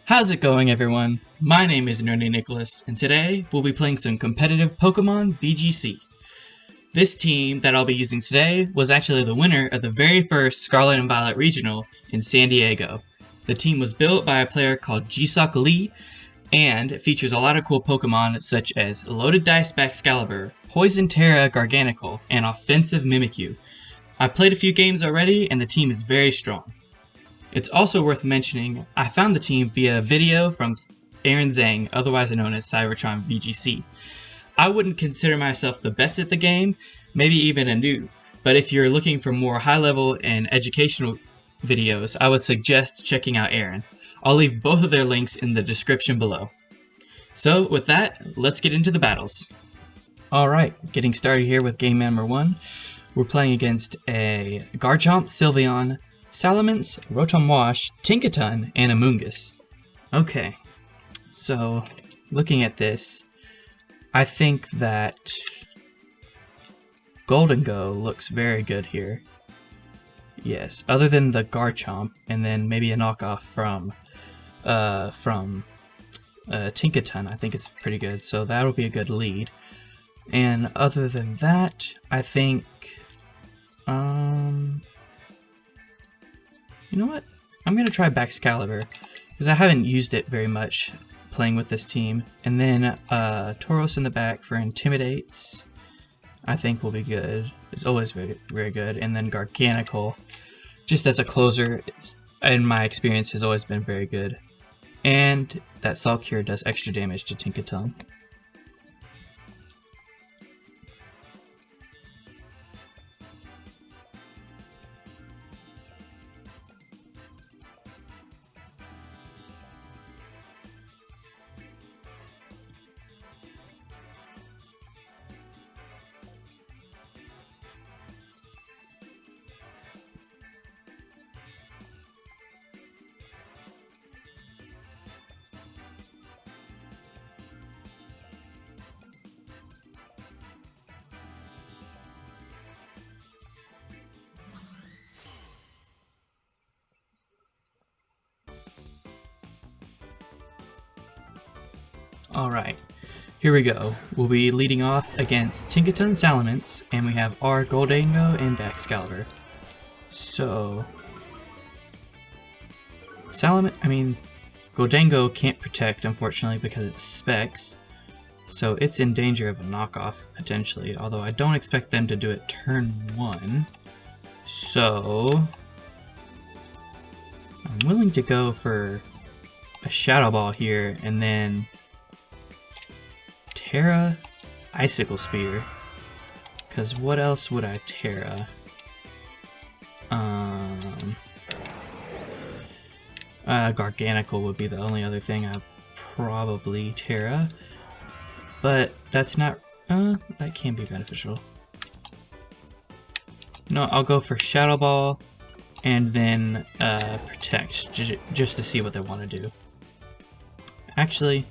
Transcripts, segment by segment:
How's it going, everyone? My name is Nerdy Nicholas, and today we'll be playing some competitive Pokémon VGC. This team that I'll be using today was actually the winner of the very first Scarlet and Violet Regional in San Diego. The team was built by a player called Jisuk Lee, and it features a lot of cool Pokémon such as Loaded Dice Baxcalibur, Poison Terra Garganacl, and Offensive Mimikyu. I've played a few games already, and the team is very strong. It's also worth mentioning, I found the team via a video from Aaron Zhang, otherwise known as Cybertron VGC. I wouldn't consider myself the best at the game, maybe even a noob, but if you're looking for more high-level and educational videos, I would suggest checking out Aaron. I'll leave both of their links in the description below. So with that, let's get into the battles. Alright, getting started here with game number 1. We're playing against a Garchomp, Sylveon, Salamence, Rotomwash, Tinkaton, and Amoonguss. Okay, so looking at this, I think that Goldengo looks very good here. Yes, other than the Garchomp, and then maybe a knockoff from Tinkaton, I think it's pretty good, so that'll be a good lead. And other than that, I think, you know what? I'm going to try Baxcalibur, because I haven't used it very much playing with this team. And then Tauros in the back for Intimidates, I think will be good. It's always very, very good. And then Garganacl, just as a closer, in my experience, has always been very good. And that Salt Cure does extra damage to Tinkaton. Alright, here we go. We'll be leading off against Tinkaton, Salamence, and we have our Goldengo and Baxcalibur. So, Goldengo can't protect, unfortunately, because it's Specs, so it's in danger of a knockoff, potentially, although I don't expect them to do it turn 1. So, I'm willing to go for a Shadow Ball here, and then Terra Icicle Spear, because what else would I Terra? Garganacl would be the only other thing I'd probably Terra, but that's not, that can be beneficial. No, I'll go for Shadow Ball, and then Protect, just to see what they want to do. Actually,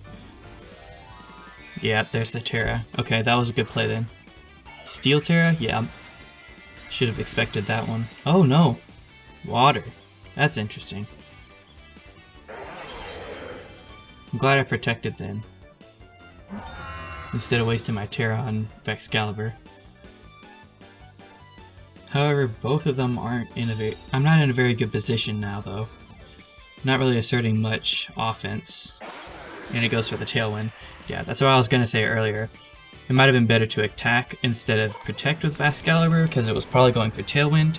yeah, there's the Terra. Okay, that was a good play then. Steel Terra? Yeah. Should have expected that one. Oh no! Water. That's interesting. I'm glad I protected then, instead of wasting my Terra on Baxcalibur. However, both of them aren't in a very... I'm not in a very good position now, though. Not really asserting much offense. And it goes for the Tailwind. Yeah, that's what I was gonna say earlier. It might have been better to attack instead of protect with Baxcalibur, because it was probably going for Tailwind.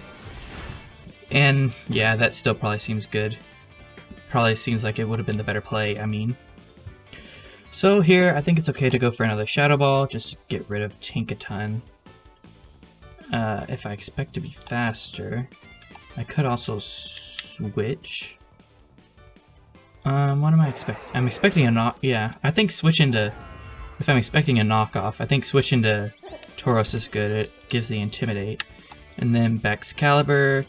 And yeah, that still probably seems good. Probably seems like it would have been the better play, I mean. So here, I think it's okay to go for another Shadow Ball, just to get rid of Tinkaton. If I expect to be faster, I could also switch. What am I expecting? I'm expecting a knock. Yeah, I think switching to... If I'm expecting a knockoff, I think switching to Tauros is good. It gives the Intimidate. And then Baxcalibur.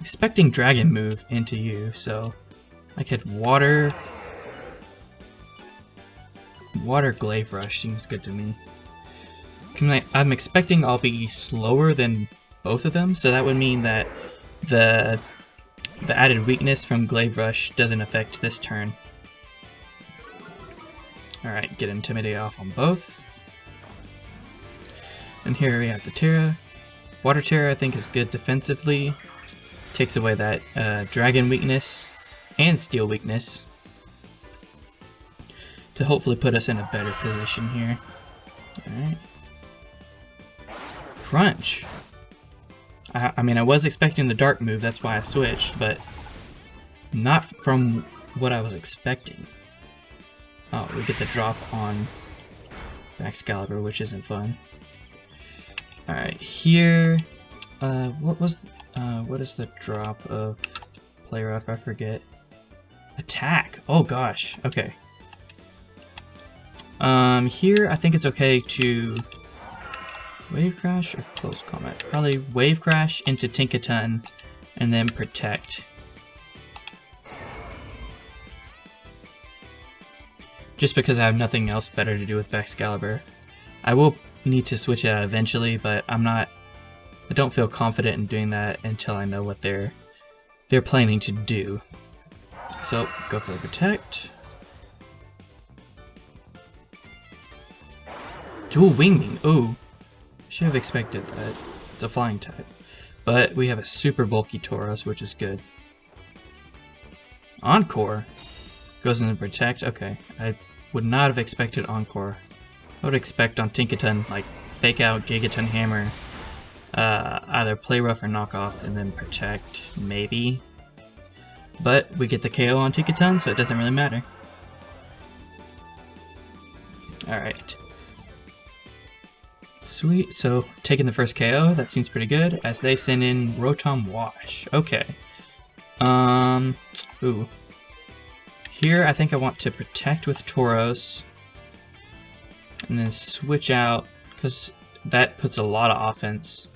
Expecting Dragon Move into you, so I could Water Glaive Rush seems good to me. I'm expecting I'll be slower than both of them, so that would mean that the added weakness from Glaive Rush doesn't affect this turn. Alright, get Intimidate off on both. And here we have the Terra. Water Terra I think is good defensively. Takes away that Dragon weakness and Steel weakness to hopefully put us in a better position here. Alright. Crunch! I mean, I was expecting the Dark move, that's why I switched, but not from what I was expecting. Oh, we get the drop on Baxcalibur, which isn't fun. Alright, here... what is the drop of Play Rough? I forget. Attack! Oh gosh, okay. Here I think it's okay to Wave Crash or Close Combat? Probably Wave Crash into Tinkaton and then Protect. Just because I have nothing else better to do with Baxcalibur. I will need to switch it out eventually, but I don't feel confident in doing that until I know what they're planning to do. So, go for the Protect. Dual Wing Beam. Ooh. Should have expected that. It's a flying type. But we have a super bulky Tauros, which is good. Encore goes into Protect. Okay. I would not have expected Encore. I would expect on Tinkaton, like, fake out Gigaton Hammer, either Play Rough or Knock Off, and then Protect, maybe. But we get the KO on Tinkaton, so it doesn't really matter. Alright. Sweet, so taking the first KO, that seems pretty good, as they send in Rotom Wash. Okay. Ooh. Here, I think I want to Protect with Tauros, and then switch out, because that puts a lot of offense.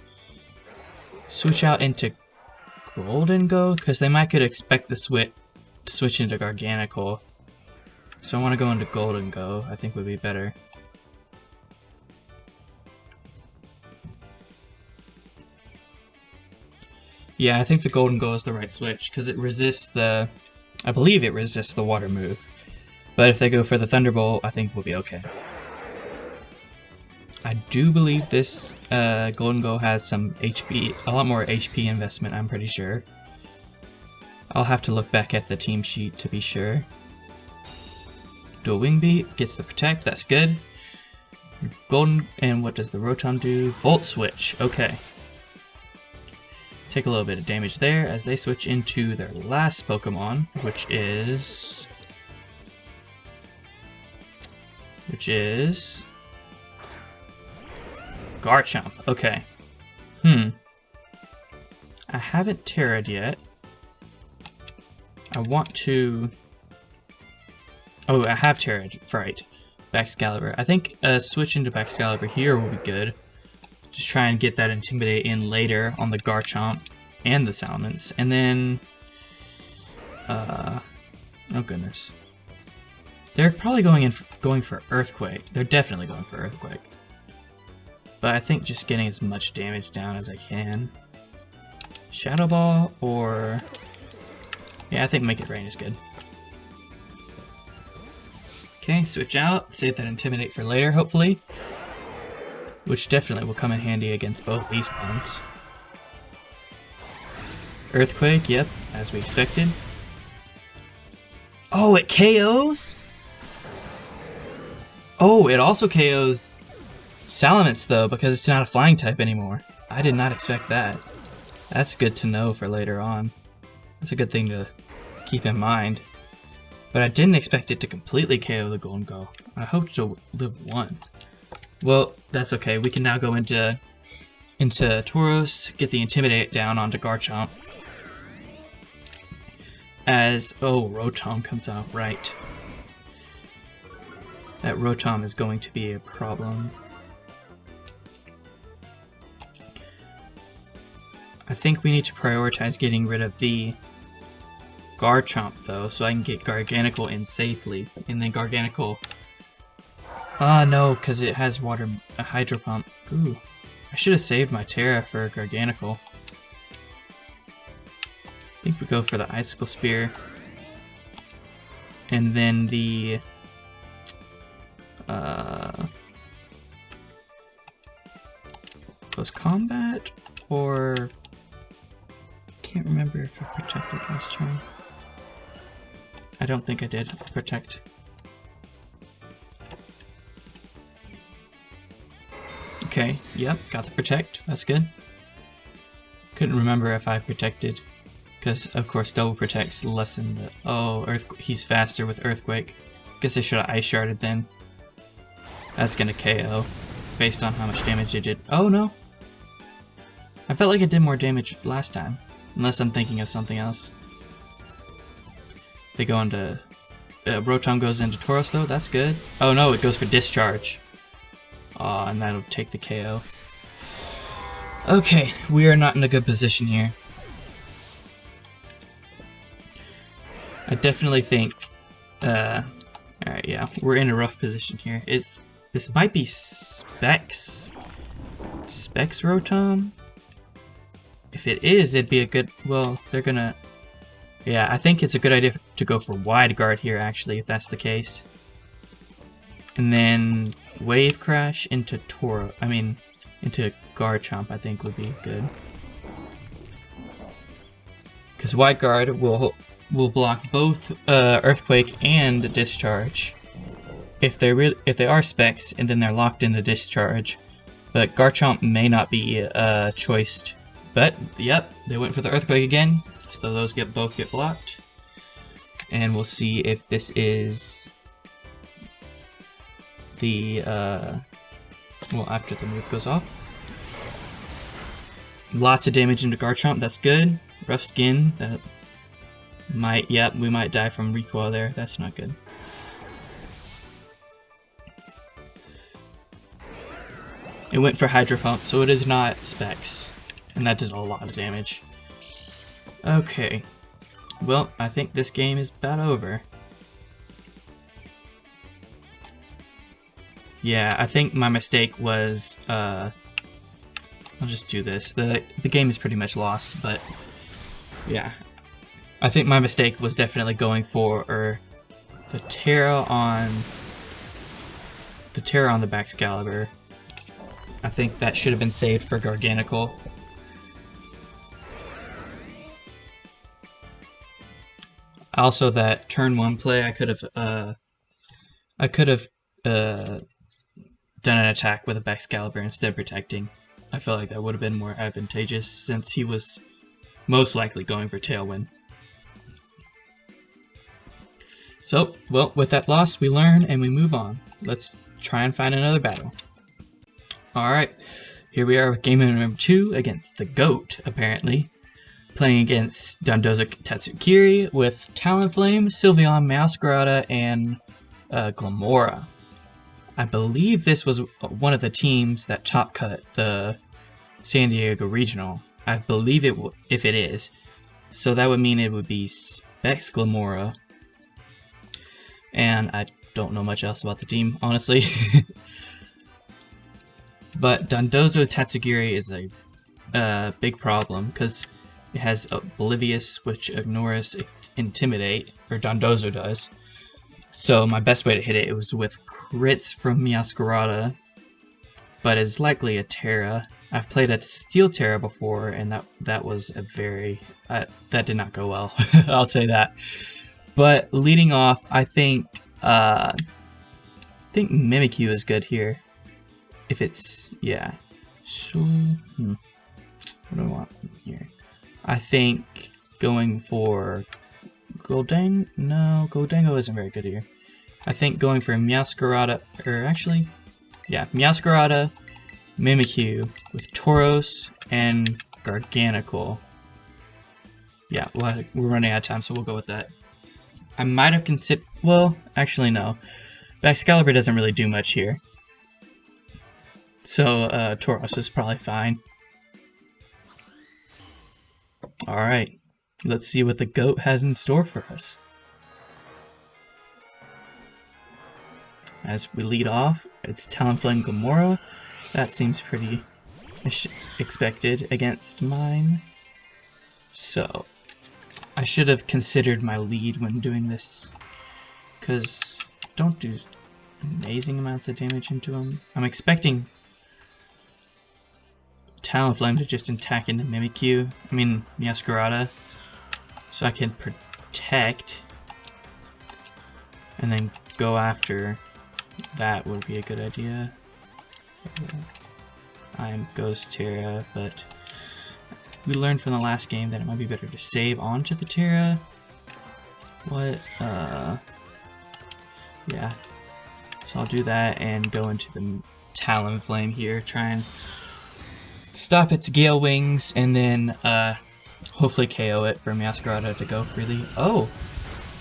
Switch out into Golden Go, because they might could expect the switch into Garganacl. So I want to go into Golden Go, I think would be better. Yeah, I think the Golden Go is the right switch, because it resists the... I believe it resists the water move. But if they go for the Thunderbolt, I think we'll be okay. I do believe this Golden Go has some HP, a lot more HP investment, I'm pretty sure. I'll have to look back at the team sheet to be sure. Dual Wing Beat gets the Protect, that's good. Golden, and what does the Rotom do? Volt Switch, okay. Take a little bit of damage there as they switch into their last Pokemon, which is Garchomp. Okay. I haven't Terra'd yet. I want to... Oh, I have Terra'd. Right. Baxcalibur. I think switch into Baxcalibur here will be good. Just try and get that Intimidate in later on the Garchomp and the Salamence. And then... oh goodness. They're probably going for Earthquake. They're definitely going for Earthquake. But I think just getting as much damage down as I can. Shadow Ball or... Yeah, I think Make It Rain is good. Okay, switch out. Save that Intimidate for later, hopefully. Which definitely will come in handy against both these ones. Earthquake, yep, as we expected. Oh, it KOs? Oh, it also KOs Salamence, though, because it's not a flying type anymore. I did not expect that. That's good to know for later on. That's a good thing to keep in mind. But I didn't expect it to completely KO the Golden Go. I hoped to live one. Well, that's okay. We can now go into Tauros, get the Intimidate down onto Garchomp. As, oh, Rotom comes out, right. That Rotom is going to be a problem. I think we need to prioritize getting rid of the Garchomp, though, so I can get Garganacl in safely. And then Garganacl... Ah, no, because it has water... a Hydro Pump. Ooh. I should have saved my Terra for Garganacl. I think we go for the Icicle Spear. And then the close combat, or can't remember if I protected last turn. I don't think I did protect. Okay, yep, got the protect. That's good. Couldn't remember if I protected, because of course double protects lessen the. Oh, he's faster with Earthquake. Guess I should have Ice Sharded then. That's gonna KO, based on how much damage it did. Oh no! I felt like it did more damage last time, unless I'm thinking of something else. They go into. Rotom goes into Tauros though, that's good. Oh no, it goes for Discharge. And that'll take the KO. Okay, we are not in a good position here. I definitely think. Alright, yeah, we're in a rough position here. This might be Specs Rotom? If it is, it'd be a good. Well, they're gonna. Yeah, I think it's a good idea to go for Wide Guard here, actually, if that's the case. And then Wave Crash into into Garchomp, I think would be good. Because Wide Guard will block both Earthquake and Discharge. If they are Specs, and then they're locked into Discharge. But Garchomp may not be choiced. But yep, they went for the Earthquake again. So those both get blocked. And we'll see if this is the well, after the move goes off. Lots of damage into Garchomp, that's good. Rough Skin, that might, yep, we might die from recoil there, that's not good. It went for Hydro Pump, so it is not Specs. And that did a lot of damage. Okay. Well, I think this game is about over. Yeah, I think my mistake was, I'll just do this. The game is pretty much lost, but yeah. I think my mistake was definitely going for the Terra on the Baxcalibur. I think that should have been saved for Garganacl. Also, that turn 1 play, I could have done an attack with a Baxcalibur instead of protecting. I feel like that would have been more advantageous since he was most likely going for Tailwind. So, well, with that loss, we learn and we move on. Let's try and find another battle. Alright, here we are with game number 2 against the GOAT, apparently. Playing against Dondozo Tatsukiri with Talonflame, Sylveon, Meowscarada, and Glamora. I believe this was one of the teams that top cut the San Diego Regional. I believe it if it is. So that would mean it would be Specs Glamora. And I don't know much else about the team, honestly. But Dondozo Tatsugiri is a big problem, because it has Oblivious, which ignores Intimidate, or Dondozo does. So my best way to hit it was with crits from Meowscarada, but it's likely a Terra. I've played a Steel Terra before, and that was a very... that did not go well, I'll say that. But leading off, I think Mimikyu is good here. If it's... yeah. So... what do I want here? I think going for... Goldango isn't very good here. I think going for Meowscarada, or actually, yeah, Meowscarada, Mimikyu with Tauros and Garganacl. Yeah, we're running out of time, so we'll go with that. I might have considered, well, actually no. Baxcalibur doesn't really do much here. So, Tauros is probably fine. Alright, let's see what the GOAT has in store for us. As we lead off, it's Talonflame Glamora. That seems pretty expected against mine. So, I should have considered my lead when doing this, because don't do amazing amounts of damage into him. I'm expecting Talonflame to just attack into Mimikyu, Meowscarada, so I can protect, and then go after. That would be a good idea. I'm Ghost Terra, but we learned from the last game that it might be better to save onto the Terra. What? Yeah. So I'll do that and go into the Talonflame here, try and stop its Gale Wings, and then hopefully KO it for Meowscarada to go freely. Oh!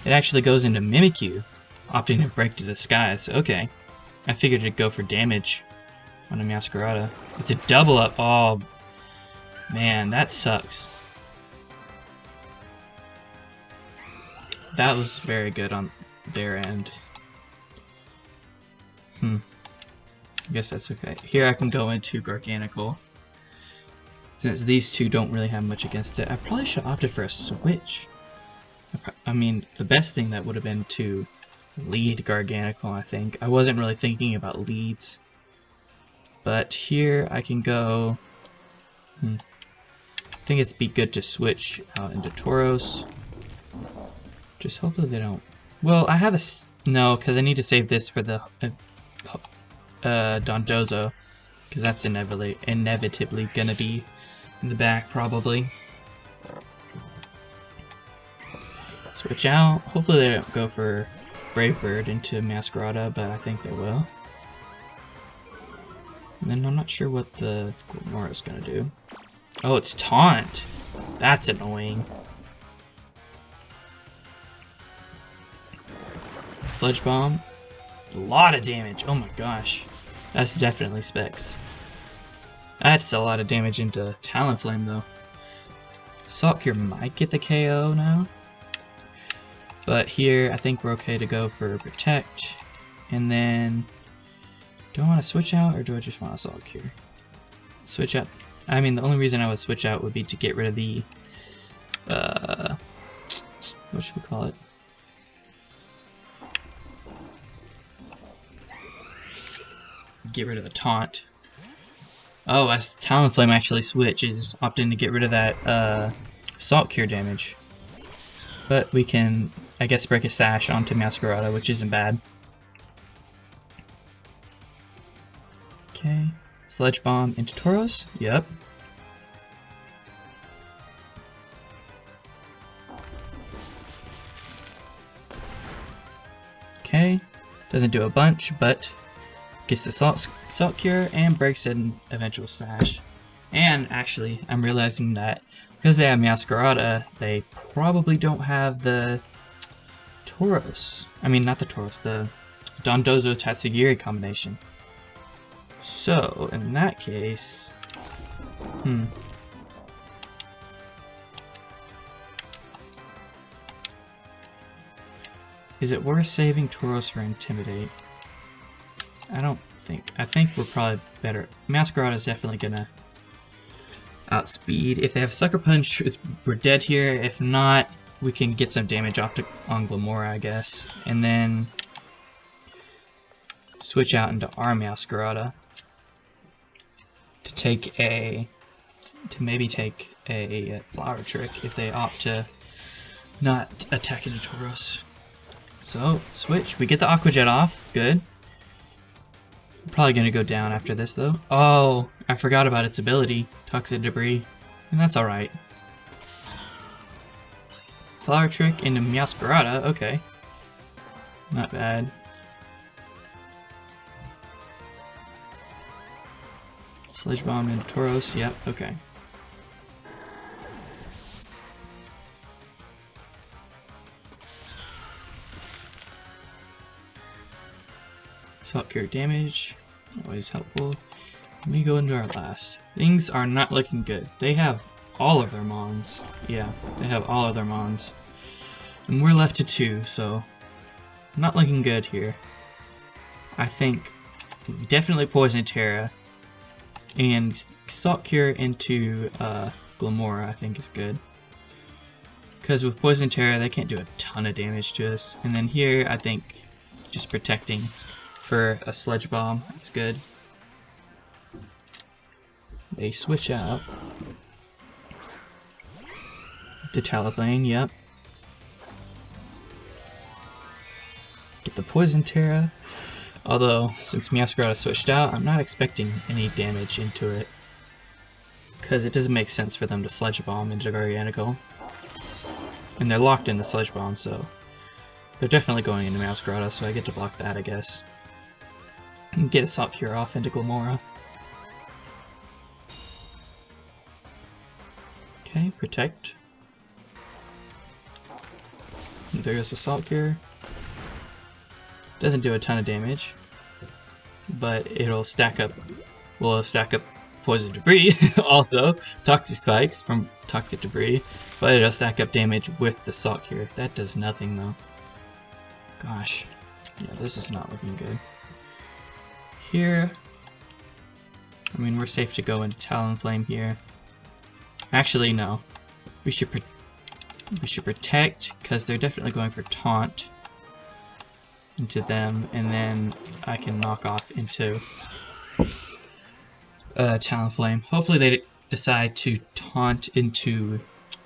It actually goes into Mimikyu, opting to break to disguise. Okay. I figured it'd go for damage on a Meowscarada. It's a double up. Oh, man, that sucks. That was very good on their end. I guess that's okay. Here I can go into Garganacl. Since these two don't really have much against it, I probably should have opted for a switch. I mean, the best thing that would have been to lead Garganacl, I think. I wasn't really thinking about leads. But here I can go... I think it'd be good to switch out into Tauros. Just hopefully they don't... Well, I have a... No, because I need to save this for the Dondozo. Because that's inevitably gonna be in the back, probably. Switch out. Hopefully they don't go for Brave Bird into Meowscarada, but I think they will. And then I'm not sure what the Glimmora is gonna do. Oh, it's Taunt! That's annoying. Sludge Bomb. A lot of damage. Oh my gosh. That's definitely Specs. That's a lot of damage into Talonflame, though. Salt Cure might get the KO now. But here, I think we're okay to go for Protect. And then... Do I want to switch out, or do I just want a Salt Cure? Switch out. I mean, the only reason I would switch out would be to get rid of the... what should we call it? Get rid of the Taunt. Oh, as Talonflame actually switches, opting to get rid of that Salt Cure damage. But we can, I guess, break a Sash onto Meowscarada, which isn't bad. Okay. Sludge Bomb into Tauros? Yep. Okay. Doesn't do a bunch, but gets the Salt Cure and breaks an eventual Sash. And actually, I'm realizing that because they have Meowscarada, they probably don't have the Tauros. I mean, not the Tauros, the Dondozo Tatsugiri combination. So, in that case... Is it worth saving Tauros for Intimidate? I don't think. I think we're probably better. Meowscarada is definitely gonna outspeed. If they have Sucker Punch, we're dead here. If not, we can get some damage off on Glimmora, I guess. And then switch out into our Meowscarada to maybe take a Flower Trick if they opt to not attack into Tauros. So, switch. We get the Aqua Jet off. Good. I'm probably gonna go down after this, though. Oh, I forgot about its ability. Toxic Debris. And that's alright. Flower Trick into Meowscarada. Okay. Not bad. Sludge Bomb into Tauros. Yep, okay. Salt Cure damage, always helpful. Let me go into our last. Things are not looking good. They have all of their mons. Yeah, they have all of their mons. And we're left to 2, so not looking good here. I think definitely Poison Terra and Salt Cure into Glimmora I think is good. Because with Poison Terra, they can't do a ton of damage to us. And then here, I think just protecting for a Sludge Bomb, that's good. They switch out to Talonflame, yep. Get the Poison Terra. Although, since Meowscarada switched out, I'm not expecting any damage into it. Because it doesn't make sense for them to Sludge Bomb into Garganacl. And they're locked in the Sludge Bomb, so they're definitely going into Meowscarada, so I get to block that, I guess. And get a Salt Cure off into Glimmora. Okay, protect. And there goes the Salt Cure. Doesn't do a ton of damage, but it'll stack up. Will stack up Poison Debris, also Toxic Spikes from Toxic Debris, but it'll stack up damage with the Salt Cure. That does nothing though. Gosh, yeah, this is not looking good. Here, I mean, we're safe to go into Talonflame here. Actually, no. We should protect, because they're definitely going for Taunt into them, and then I can knock off into Talonflame. Hopefully they decide to Taunt into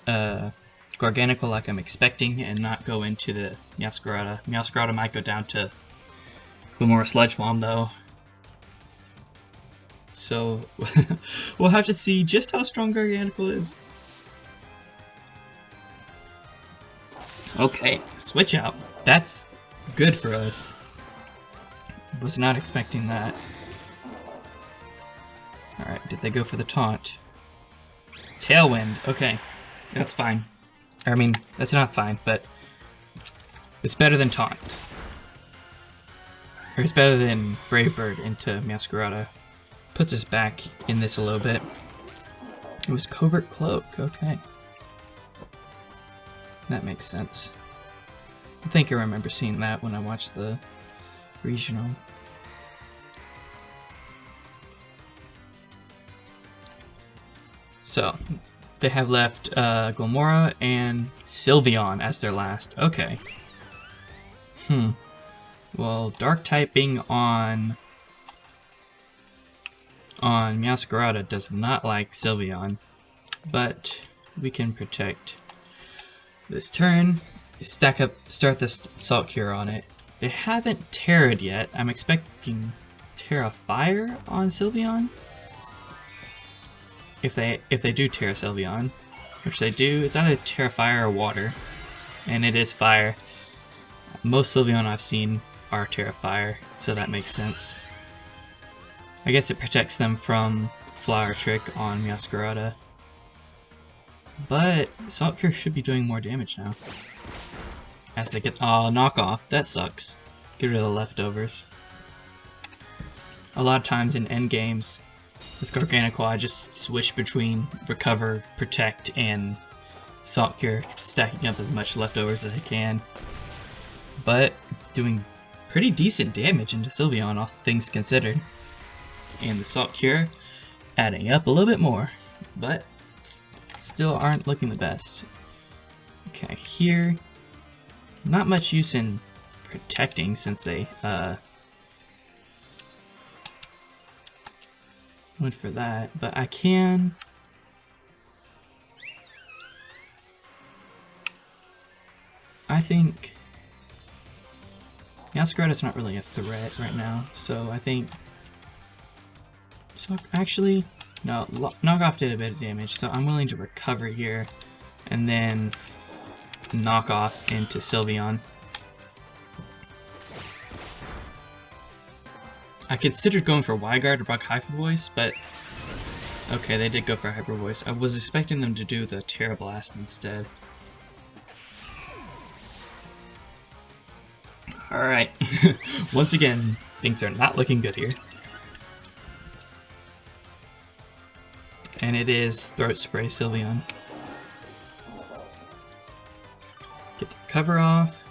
Garganacl like I'm expecting, and not go into the Meowscarada. Meowscarada might go down to Glimmora Sludge Bomb though. So, we'll have to see just how strong Garganacl is. Okay, switch out. That's good for us. Was not expecting that. Alright, did they go for the taunt? Tailwind, okay. That's fine. I mean, that's not fine, but it's better than taunt. Or it's better than Brave Bird into Meowscarada. Puts us back in this a little bit. It was Covert Cloak, okay. That makes sense. I think I remember seeing that when I watched the regional. So, they have left Glimmora and Sylveon as their last. Okay. Well, Dark typing on Meowscarada does not like Sylveon, but we can protect this turn. Start the Salt Cure on it. They haven't Terra'd yet. I'm expecting Terra Fire on Sylveon. If they do Terra Sylveon, which they do, it's either Terra Fire or Water, and it is Fire. Most Sylveon I've seen are Terra Fire, so that makes sense. I guess it protects them from Flower Trick on Meowscarada. But Salt Cure should be doing more damage now. As they get knockoff, that sucks. Get rid of the leftovers. A lot of times in endgames with Garganacl, I just switch between Recover, Protect, and Salt Cure, stacking up as much leftovers as I can. But doing pretty decent damage into Sylveon, all things considered. And the Salt Cure adding up a little bit more, but still aren't looking the best. Okay, here, not much use in protecting since they went for that, but I can I think Meowscarada's not really a threat right now, so I think actually, no, knockoff did a bit of damage, so I'm willing to recover here, and then knock off into Sylveon. I considered going for Y-Guard or Buck Hyper Voice, but okay, they did go for Hyper Voice. I was expecting them to do the Terra Blast instead. Alright, once again, things are not looking good here. And it is Throat Spray Sylveon. Get the cover off.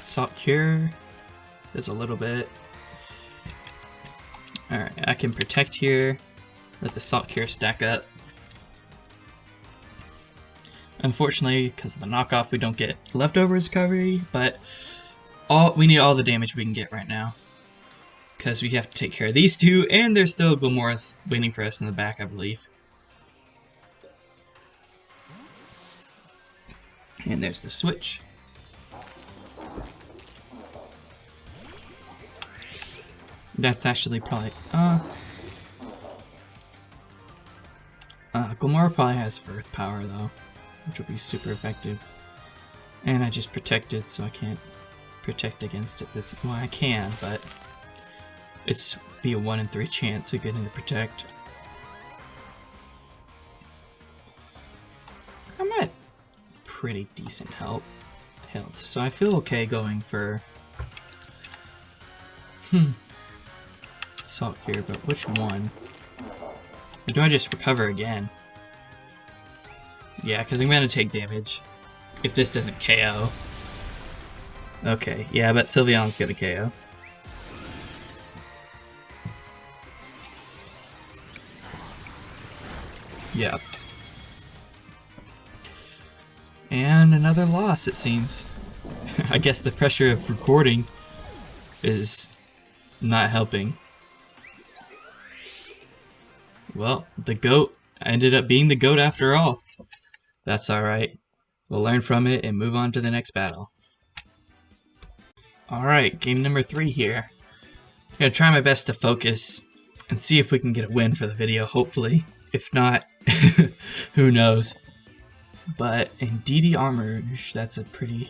Salt Cure does a little bit. Alright, I can protect here. Let the Salt Cure stack up. Unfortunately, because of the knockoff, we don't get leftovers recovery, but we need all the damage we can get right now. Because we have to take care of these two, and there's still Glamorous waiting for us in the back, I believe. And there's the switch. That's actually probably... Glamora probably has Earth Power, though, which will be super effective. And I just protected, so I can't protect against it this... Well, I can, but... It's be a 1 in 3 chance of getting the protect. I'm at pretty decent health, so I feel okay going for... Salt Cure, but which one? Or do I just recover again? Yeah, because I'm going to take damage if this doesn't KO. Okay, yeah, I bet Sylveon's going to KO. Yep. And another loss, it seems. I guess the pressure of recording is not helping. Well, the GOAT ended up being the GOAT after all. That's alright. We'll learn from it and move on to the next battle. Alright, game number 3 here. I'm gonna try my best to focus and see if we can get a win for the video, hopefully. If not, who knows. But in DD Armouge, that's a pretty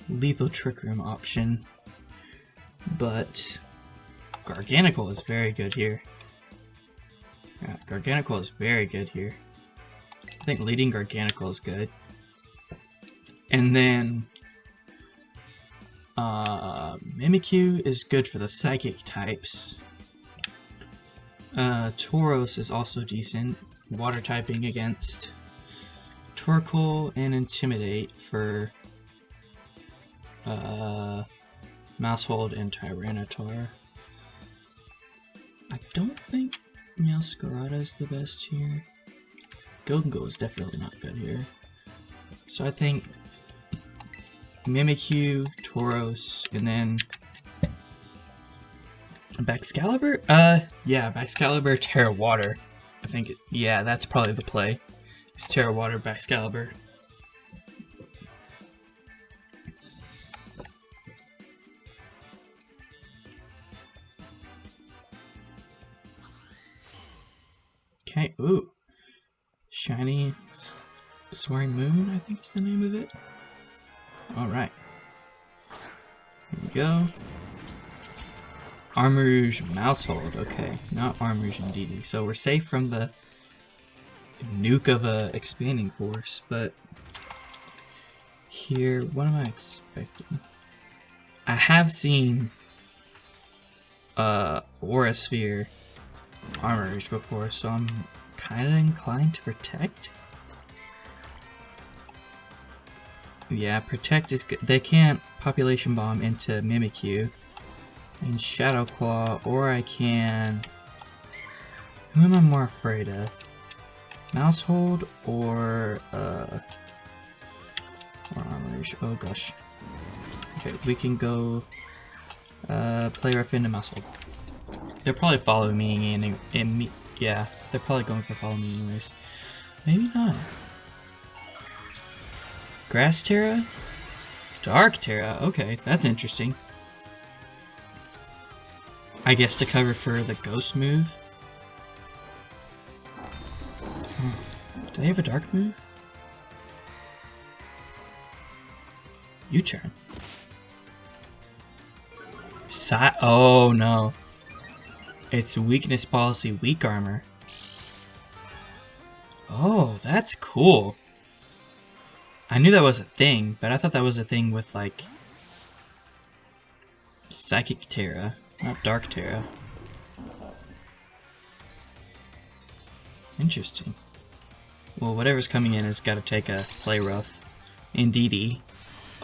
lethal Trick Room option. But Garganacl is very good here. Yeah, Garganacl is very good here. I think leading Garganacl is good. And then Mimikyu is good for the Psychic types. Tauros is also decent. Water typing against Torkoal and Intimidate for Mousehold and Tyranitar. I don't think Meowscarada is the best here. Garganacl is definitely not good here. So I think Mimikyu, Tauros, and then Baxcalibur? Yeah, Baxcalibur, Terra Water. I think, yeah, that's probably the play. It's Terra Water, Baxcalibur. Okay, ooh. Shiny Soaring Moon, I think is the name of it. Alright. Here we go. Armouge Mousehold, okay. Not Armouge and DD. So we're safe from the nuke of a expanding force, but here, what am I expecting? I have seen Aura Sphere Armouge before, so I'm kind of inclined to protect. Yeah, protect is good. They can't population bomb into Mimikyu and Shadow Claw, or I can... Who am I more afraid of? Mousehold or Armouge? Oh gosh. Okay, we can go play Rough into Mousehold. They're probably following me and yeah, they're probably going for follow me anyways. Maybe not. Grass Terra? Dark Terra, okay, that's interesting. I guess to cover for the ghost move. Do they have a dark move? U-turn. Oh no. It's weakness policy, weak armor. Oh, that's cool. I knew that was a thing, but I thought that was a thing with like Psychic Terra, not Dark Terra. Interesting. Well, whatever's coming in has got to take a play rough. And DD.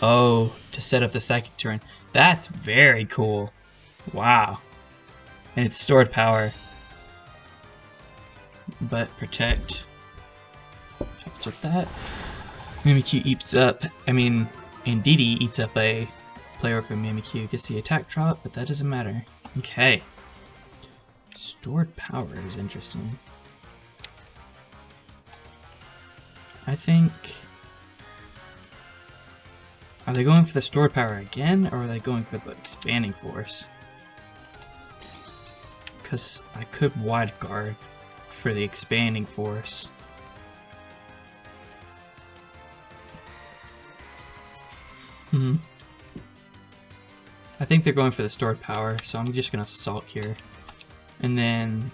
Oh, to set up the Psychic turn. That's very cool. Wow. And it's stored power. But protect. What's with that? Mimikyu eats up, Indeedee eats up a player from Mimikyu, gets the attack drop, but that doesn't matter. Okay. Stored power is interesting. I think... Are they going for the stored power again, or are they going for the expanding force? Because I could wide guard for the expanding force. I think they're going for the stored power, so I'm just gonna Salt here. And then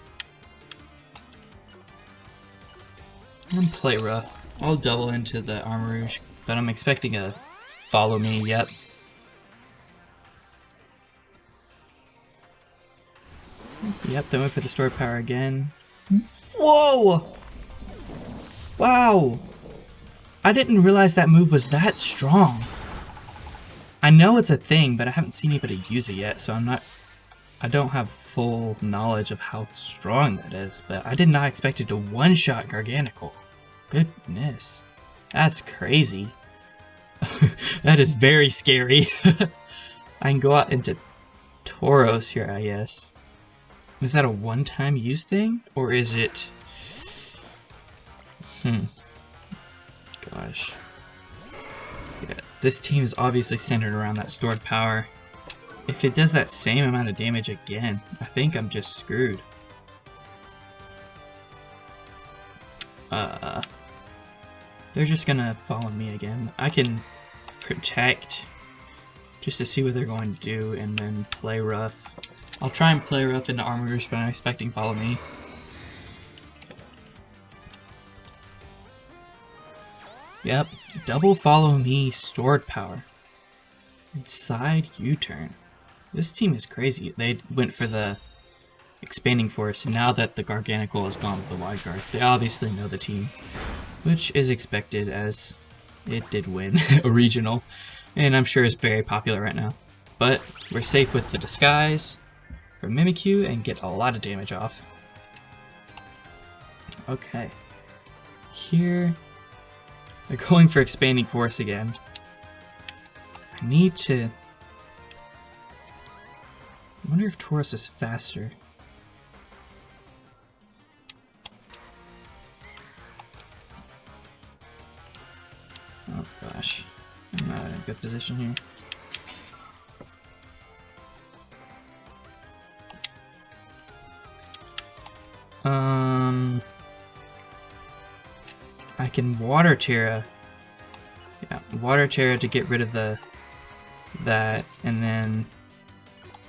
play rough. I'll double into the Armarouge, but I'm expecting a follow me, yep. Yep, they went for the stored power again. Whoa! Wow! I didn't realize that move was that strong. I know it's a thing, but I haven't seen anybody use it yet, so I don't have full knowledge of how strong that is, but I did not expect it to one-shot Garganacl. Goodness. That's crazy. That is very scary. I can go out into Tauros here, I guess. Is that a one-time use thing? Or is it... Gosh. Yeah, this team is obviously centered around that stored power. If it does that same amount of damage again, I think I'm just screwed. They're just gonna follow me again. I can protect just to see what they're going to do and then play rough. I'll try and play rough into Armarouge, but I'm expecting follow me. Yep, double follow me stored power. Inside U-turn. This team is crazy. They went for the expanding force, and now that the Garganacl has gone with the wide guard, they obviously know the team, which is expected as it did win a regional, and I'm sure is very popular right now. But we're safe with the disguise from Mimikyu and get a lot of damage off. Okay. Here, they're going for expanding force again. I need to... I wonder if Tauros is faster. Oh gosh, I'm not in a good position here. I can Water Terra. Yeah, Water Terra to get rid of that, and then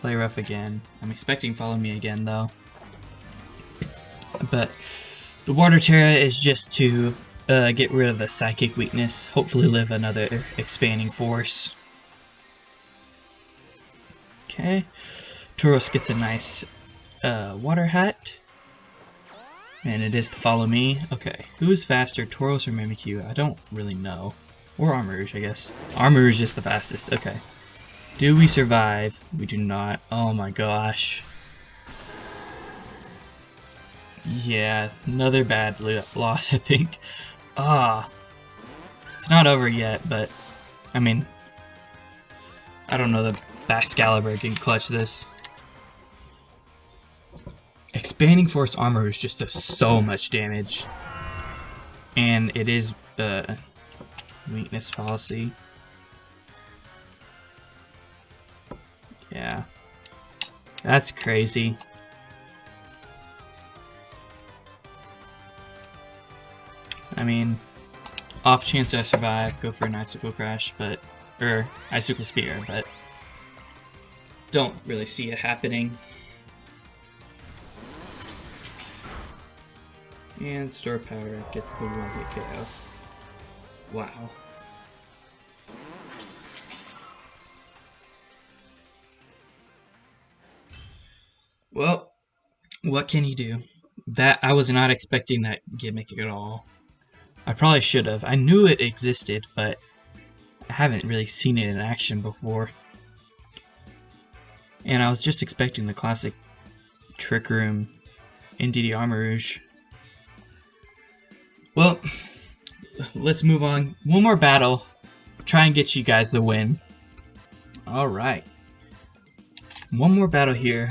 play rough again. I'm expecting follow me again though. But the Water Terra is just to get rid of the psychic weakness, hopefully live another expanding force. Okay, Tauros gets a nice water hat, and it is to follow me. Okay, who's faster, Tauros or Mimikyu? I don't really know. Or Armarouge, I guess. Armarouge is the fastest, okay. Do we survive? We do not. Oh my gosh. Yeah, another bad loss, I think. It's not over yet, but I mean, I don't know that Baxcalibur can clutch this. Expanding Force Armarouge just does so much damage, and it is weakness policy. Yeah, that's crazy. I mean, off chance I survive, go for an Icicle Crash, or Icicle Spear, but don't really see it happening. And Store Power gets the one-hit KO. Wow. Well, what can you do? That I was not expecting that gimmick at all. I probably should have. I knew it existed, but I haven't really seen it in action before. And I was just expecting the classic Trick Room NDD Armarouge. Well, let's move on. One more battle. Try and get you guys the win. Alright. One more battle here.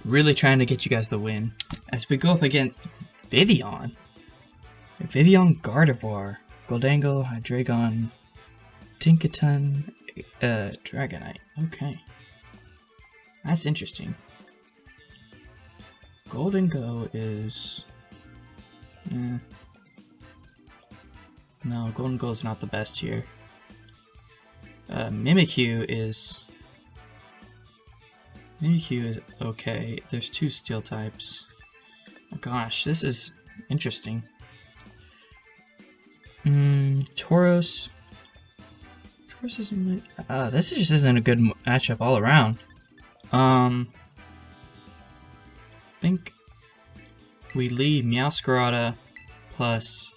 Really trying to get you guys the win. As we go up against Vivian. Vivian Gardevoir. Goldango, Hydreigon, Tinkaton, Dragonite. Okay. That's interesting. Goldango is... No, Goldango is not the best here. Mimikyu is okay. There's 2 steel types. Oh gosh, this is interesting. Tauros. Tauros isn't. This just isn't a good matchup all around. I think we leave Meowscarada plus.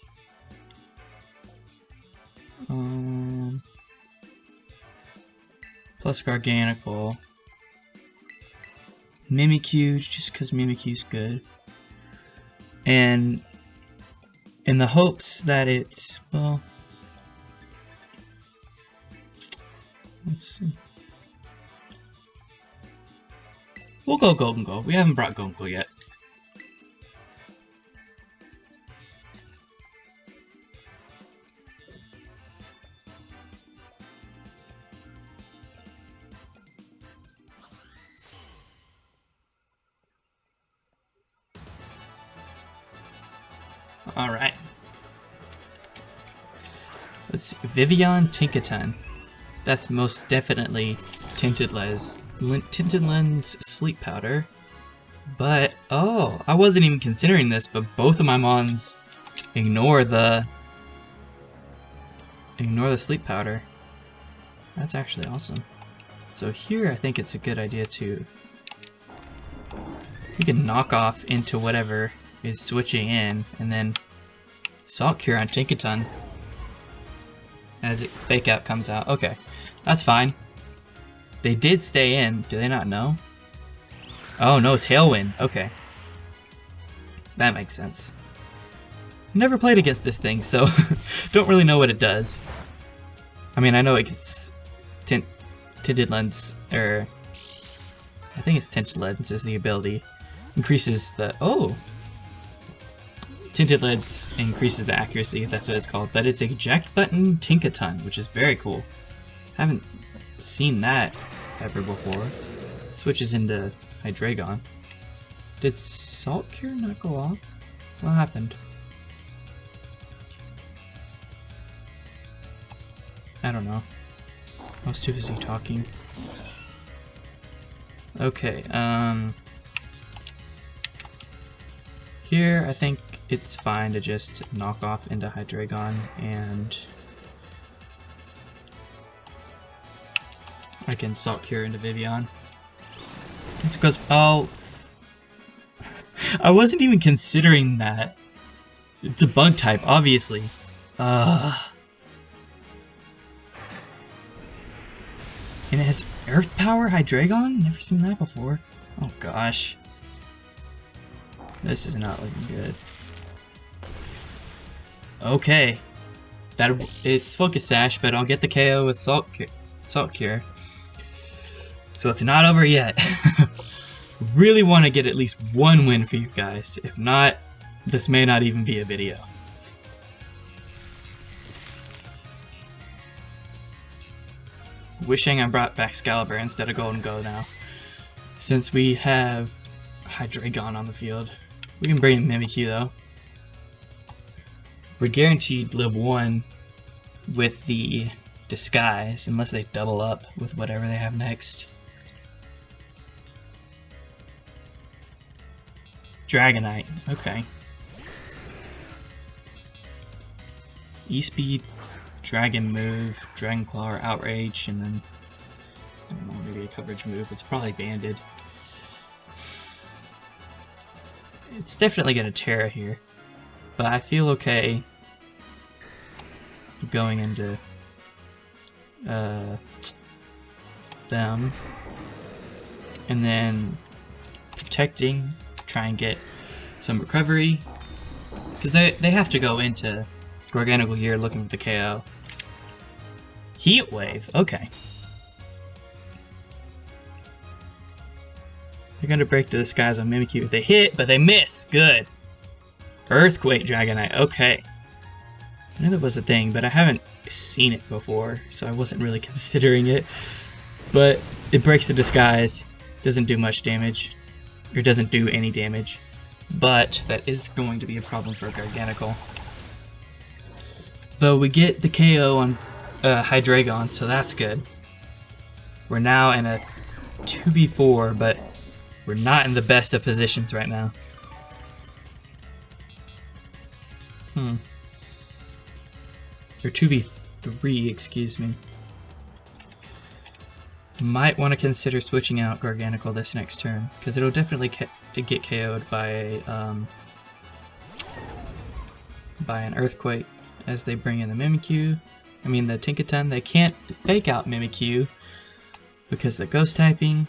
Plus Garganacl. Mimikyu, just because Mimikyu's good. And in the hopes that it's, well, let's see. We'll go Goldengo. We haven't brought Goldengo yet. Alright. Let's see. Vivian Tinkaton. That's most definitely Tinted Lens Sleep Powder. But, oh, I wasn't even considering this, but both of my mons ignore the Sleep Powder. That's actually awesome. So here I think it's a good idea to... We can knock off into whatever is switching in, and then Salt Cure on Tinkaton as Fake Out comes out. Okay, that's fine. They did stay in. Do they not know? Oh no, Tailwind. Okay, that makes sense. Never played against this thing, so don't really know what it does. I mean, I know it gets Tinted Lens, or I think it's Tinted Lens is the ability. Increases the... Oh! Tinted Lens increases the accuracy, if that's what it's called. But it's Eject Button Tinkaton, which is very cool. Haven't seen that ever before. Switches into Hydreigon. Did Salt Cure not go off? What happened? I don't know. I was too busy talking. Okay, here I think it's fine to just knock off into Hydreigon, and I can Salt Cure into Vivian. This goes... Oh! I wasn't even considering that. It's a bug type, obviously. And it has Earth Power Hydreigon? Never seen that before. Oh gosh. This is not looking good. Okay. That is Focus Sash, but I'll get the KO with Salt Cure. So it's not over yet. Really want to get at least one win for you guys. If not, this may not even be a video. Wishing I brought Baxcalibur instead of Goldengo now. Since we have Hydreigon on the field. We can bring in Mimikyu though. We're guaranteed live 1 with the Disguise, unless they double up with whatever they have next. Dragonite, okay. E-Speed, Dragon move, Dragon Claw or Outrage, and then, I don't know, maybe a coverage move. It's probably Banded. It's definitely gonna Terra here, but I feel okay going into them, and then protecting, try and get some recovery, because they have to go into Garganacl here looking for the KO. Heat Wave, okay. They're gonna break to the skies on Mimikyu if they hit, but they miss. Good. Earthquake Dragonite, okay. I knew that was a thing, but I haven't seen it before, so I wasn't really considering it. But it breaks the disguise, doesn't do much damage, or doesn't do any damage. But that is going to be a problem for Garganacl. Though we get the KO on Hydreigon, so that's good. We're now in a 2v4, but we're not in the best of positions right now. Or 2v3, excuse me. Might want to consider switching out Garganacl this next turn, because it'll definitely get KO'd by an Earthquake as they bring in the Mimikyu. I mean the Tinkaton. They can't fake out Mimikyu because the Ghost typing.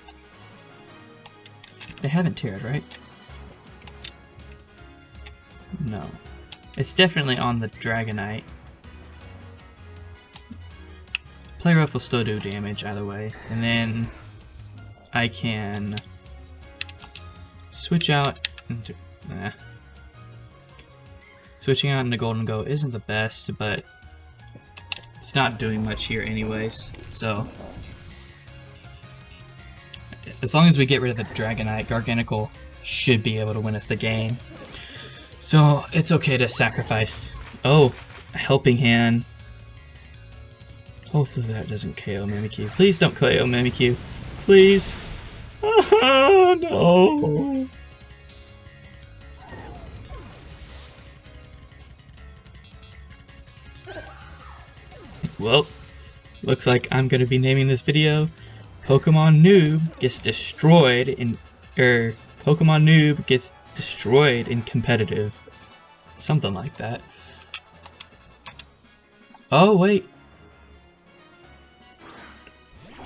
They haven't tiered, right? No. It's definitely on the Dragonite. Play Rough will still do damage either way, and then I can switch out into... Switching out into Golden Go isn't the best, but it's not doing much here anyways, so... As long as we get rid of the Dragonite, Garganacl should be able to win us the game. So it's okay to sacrifice... Oh, Helping Hand. Hopefully that doesn't KO Mimikyu. Please don't KO Mimikyu. Please. Oh, no. Well, looks like I'm going to be naming this video Pokemon Noob gets destroyed in... Pokemon Noob gets destroyed in competitive. Something like that. Oh, wait.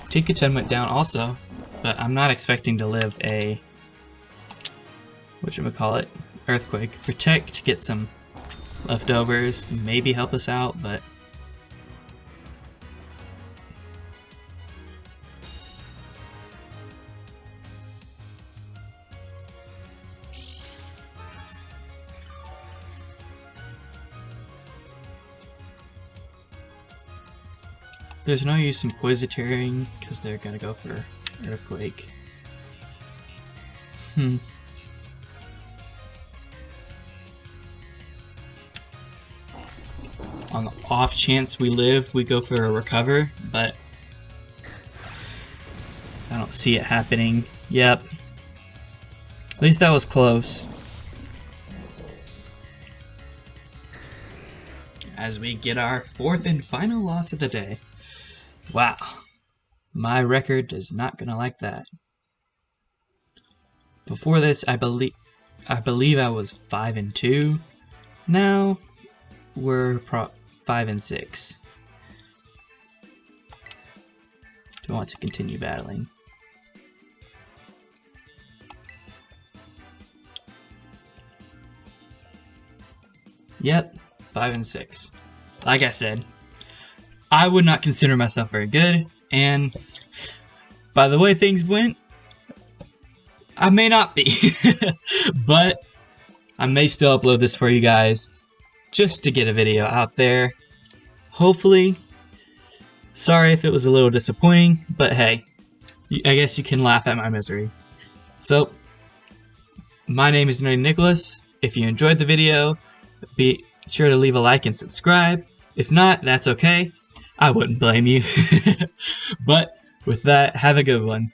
Pikachu went down also, but I'm not expecting to live a whatchamacallit, Earthquake. Protect to get some leftovers, maybe help us out, but there's no use in Poison because they're gonna go for Earthquake. On the off chance we live, we go for a Recover, but I don't see it happening. Yep. At least that was close. As we get our fourth and final loss of the day. Wow, my record is not gonna like that. Before this, I believe I was 5-2. Now we're 5-6. Do I want to continue battling? Yep, 5-6. Like I said, I would not consider myself very good, and by the way things went, I may not be. But I may still upload this for you guys, just to get a video out there. Hopefully. Sorry if it was a little disappointing, but hey, I guess you can laugh at my misery. So, my name is Nerdy Nicholas. If you enjoyed the video, be sure to leave a like and subscribe. If not, that's okay. I wouldn't blame you. But with that, have a good one.